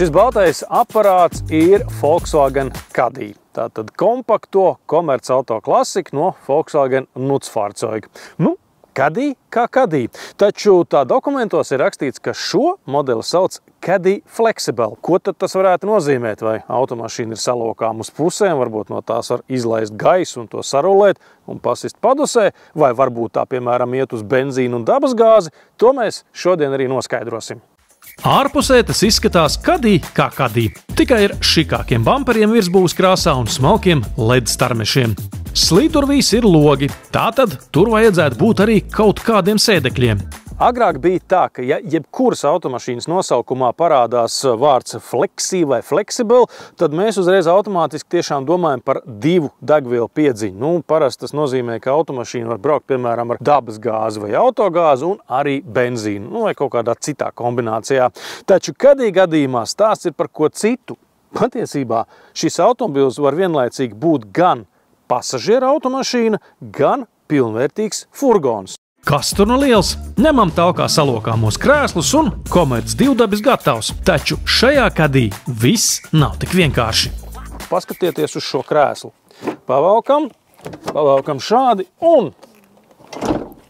Šis baltais aparāts ir Volkswagen Caddy. Tātad kompakto komercauto klasika no Volkswagen Nutzfahrzeuge. Caddy kā Caddy. Taču tā dokumentos ir rakstīts, ka šo modeli sauc Caddy Flexible. Ko tad tas varētu nozīmēt? Vai automašīna ir salokām uz pusēm, varbūt no tās var izlaist gaisu un to sarulēt un pasist padusē, vai varbūt tā, piemēram, iet uz benzīnu un dabasgāzi? To mēs šodien arī noskaidrosim. Ārpusē tas izskatās Caddy kā Caddy, tikai ar šikākiem bamperiem virsbūves krāsā un smalkiem LED starmešiem. Slīdurvīs ir logi, tātad tur vajadzētu būt arī kaut kādiem sēdekļiem. Agrāk bija tā, ka ja jebkuras automašīnas nosaukumā parādās vārds flexi vai flexible, tad mēs uzreiz automātiski tiešām domājam par divu degvielu piedziņu. Parasti tas nozīmē, ka automašīna var braukt, piemēram, ar dabas gāzi vai autogāzi un arī benzīnu, vai kaut kādā citā kombinācijā. Taču Caddy gadījumā stāsts ir par ko citu. Patiesībā šis automobils var vienlaicīgi būt gan pasažieru automašīna, gan pilnvērtīgs furgons. Kas tur nu liels? Ņemam talkā salokāmos krēslus un komerc divdabis gatavs. Taču šajā Caddy viss nav tik vienkārši. Paskatieties uz šo krēslu. Pavalkam šādi un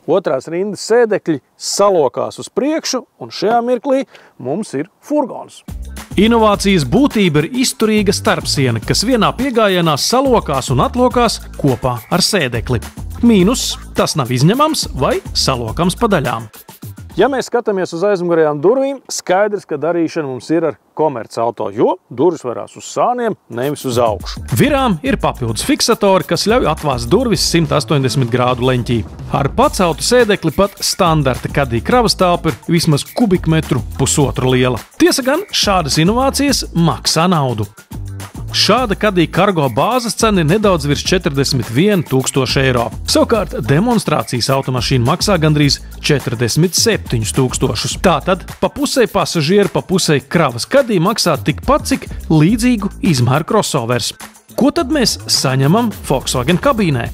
otrās rindas sēdekļi salokās uz priekšu un šajā mirklī mums ir furgons. Inovācijas būtība ir izturīga starpsiena, kas vienā piegājienā salokās un atlokās kopā ar sēdekli. Mīnus – tas nav izņemams vai salokams pa daļām. Ja mēs skatāmies uz aizmugurējām durvīm, skaidrs, ka darīšana mums ir ar komercauto, jo durvis varās uz sāniem, nevis uz augšu. Virām ir papildus fiksatori, kas ļauj atvāst durvis 180 grādu leņķī. Ar paceltu sēdekli pat standarta Caddy kravas telpa ir vismaz kubikmetru pusotru liela. Tiesa gan, šādas inovācijas maksā naudu. Šāda Caddy kargo bāzes cena ir nedaudz virs 41 000 eiro. Savukārt demonstrācijas automašīna maksā gandrīz 47 000. Tātad pa pusē pasažieru, pa pusē kravas Caddy maksā tikpat, cik līdzīgu izmēru crossovers. Ko tad mēs saņemam Volkswagen kabīnē?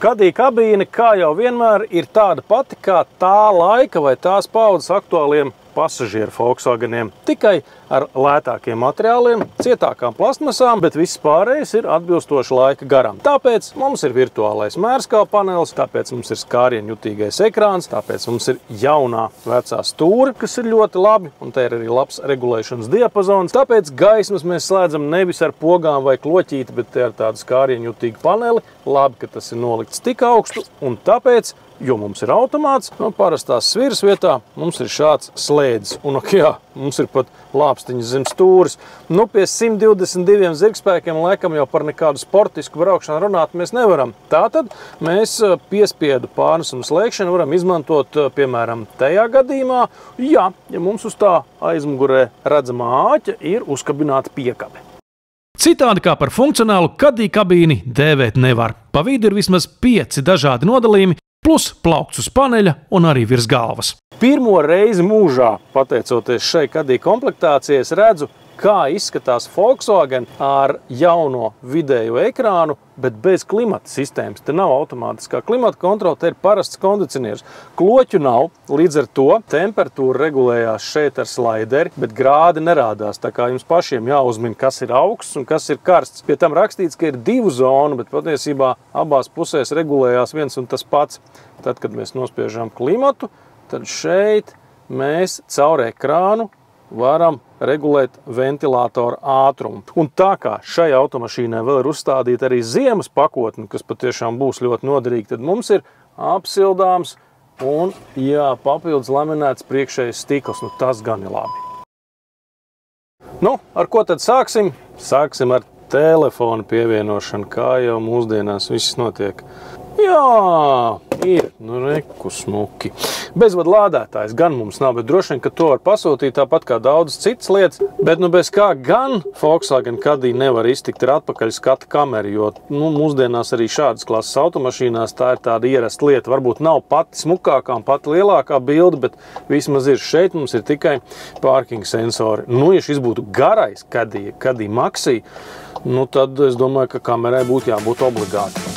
Caddy kabīne, kā jau vienmēr, ir tāda pati kā tā laika vai tās paudzes aktuāliem pasažieru Volkswageniem, tikai ar lētākiem materiāliem, cietākām plastmasām, bet viss pārējais ir atbilstoši laika garam. Tāpēc mums ir virtuālais mērskālu panelis, tāpēc mums ir skārienjutīgais ekrāns, tāpēc mums ir jaunā vecā stūra, kas ir ļoti labi, un te ir arī labs regulēšanas diapazons. Tāpēc gaismas mēs slēdzam nevis ar pogām vai kloķīti, bet te ar tādu skārienjutīgu paneli. Labi, ka tas ir nolikts tik augstu, un tāpēc, jo mums ir automāts, parastās sviras vietā mums ir šāds slēdzis. Un, mums ir pat lāpstiņas zem stūris. Pie 122 zirgspēkiem laikam jau par nekādu sportisku braukšanu runāt mēs nevaram. Tātad mēs piespiedu pārnesumu slēgšanu varam izmantot, piemēram, tajā gadījumā, ja mums uz tā aizmugurē redzamā āķa ir uzkabināta piekabe. Citādi kā par funkcionālu Caddy kabīni dēvēt nevar. Pa vidu ir vismaz 5 dažādi nodalījumi, plus plaukts uz paneļa un arī virs galvas. Pirmo reizi mūžā, pateicoties šai Caddy komplektācijai, es redzu, kā izskatās Volkswagen ar jauno vidējo ekrānu, bet bez klimata sistēmas. Te nav automātiskā klimata kontrola, te ir parasts kondicionieris. Kloķu nav, līdz ar to temperatūra regulējās šeit ar slaideri, bet grādi nerādās. Tā kā jums pašiem jāuzmina, kas ir augsts un kas ir karsts. Pie tam rakstīts, ka ir 2 zonu, bet patiesībā abās pusēs regulējās viens un tas pats. Tad, kad mēs nospiežam klimatu, tad šeit mēs caur ekrānu varam regulēt ventilātoru ātrumu. Un tā kā šai automašīnai vēl ir uzstādīta arī ziemas pakotne, kas patiešām būs ļoti noderīga, tad mums ir apsildāms un, papildus laminēts priekšējais stikls. Tas gan ir labi. Ar ko tad sāksim? Sāksim ar telefonu pievienošanu, kā jau mūsdienās viss notiek. Jā, ir, reku smuki. Bezvadu lādētājs gan mums nav, bet droši vien, ka to var pasūtīt tāpat kā daudzas citas lietas, bet bez kā gan Volkswagen Caddy nevar iztikt ar atpakaļ skata kameru, jo mūsdienās arī šādas klases automašīnās tā ir tāda ierasta lieta. Varbūt nav pati smukākā un pati lielākā bilde, bet vismaz ir šeit mums ir tikai parking sensori. Ja šis būtu garais Caddy Maxi, tad es domāju, ka kamerai būtu jābūt obligāti.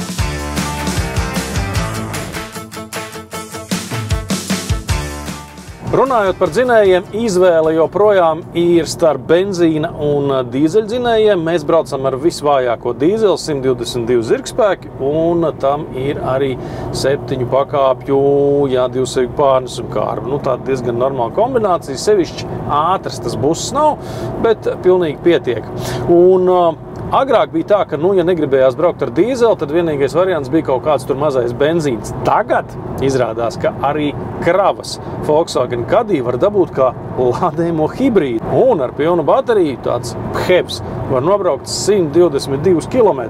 Runājot par dzinējiem, izvēle joprojām ir starp benzīna un dīzeļdzinējiem. Mēs braucam ar visvājāko dīzeli, 122 zirgspēki, un tam ir arī 7 pakāpju, 2 pārnesumu kārba. Tāda diezgan normāla kombinācija, sevišķi ātrs tas buss nav, bet pilnīgi pietiek. Un agrāk bija tā, ka, ja negribējās braukt ar dīzeli, tad vienīgais variants bija kaut kāds tur mazais benzīns. Tagad izrādās, ka arī kravas Volkswagen Caddy var dabūt kā lādējumu hibrīdu. Un ar pilnu bateriju tāds PHEVs var nobraukt 122 km.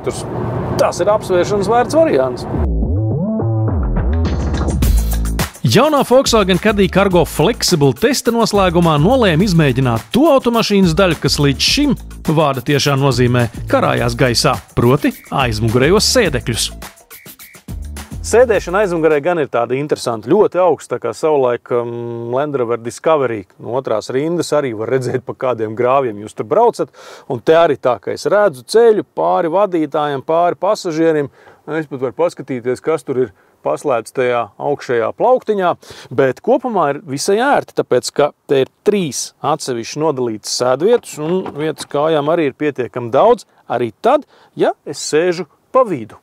Tas ir apsvēršanas vērts variants. Jaunā Volkswagen Caddy Cargo Flexible testa noslēgumā nolēma izmēģināt to automašīnas daļu, kas līdz šim vārda tiešā nozīmē karājās gaisā, proti aizmugurējos sēdekļus. Sēdēšana aizmugurē gan ir tāda interesanta, ļoti augsta, kā savulaik Land Rover Discovery. No otrās rindas arī var redzēt, pa kādiem grāviem jūs tur braucat, un te arī tā, ka es redzu ceļu pāri vadītājiem, pāri pasažieriem. Es pat varu paskatīties, kas tur ir paslēdz tajā augšējā plauktiņā, bet kopumā ir visai ērti, tāpēc, ka te ir 3 atsevišķi nodalītas sēdvietas, un vietas kājām arī ir pietiekami daudz, arī tad, ja es sēžu pa vidu.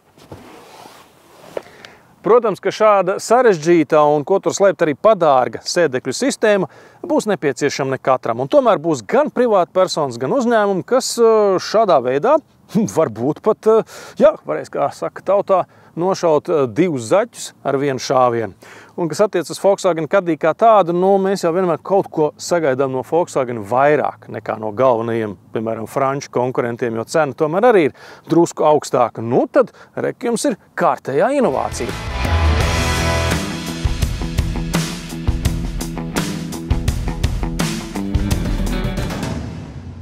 Protams, ka šāda sarežģīta un, ko tur slēpt, arī padārga sēdekļu sistēma būs nepieciešama ne katram. Un tomēr būs gan privāta personas, gan uzņēmumi, kas šādā veidā varbūt pat, varēs, kā saka tautā, nošaut 2 zaķus ar 1 šāvienu. Un, kas attiec uz Volkswagen Caddy kā tādu, mēs jau vienmēr kaut ko sagaidām no Volkswagen vairāk nekā no galvenajiem, piemēram, franču konkurentiem, jo cena tomēr arī ir drusku augstāka. Tad, jums ir kārtējā inovācija.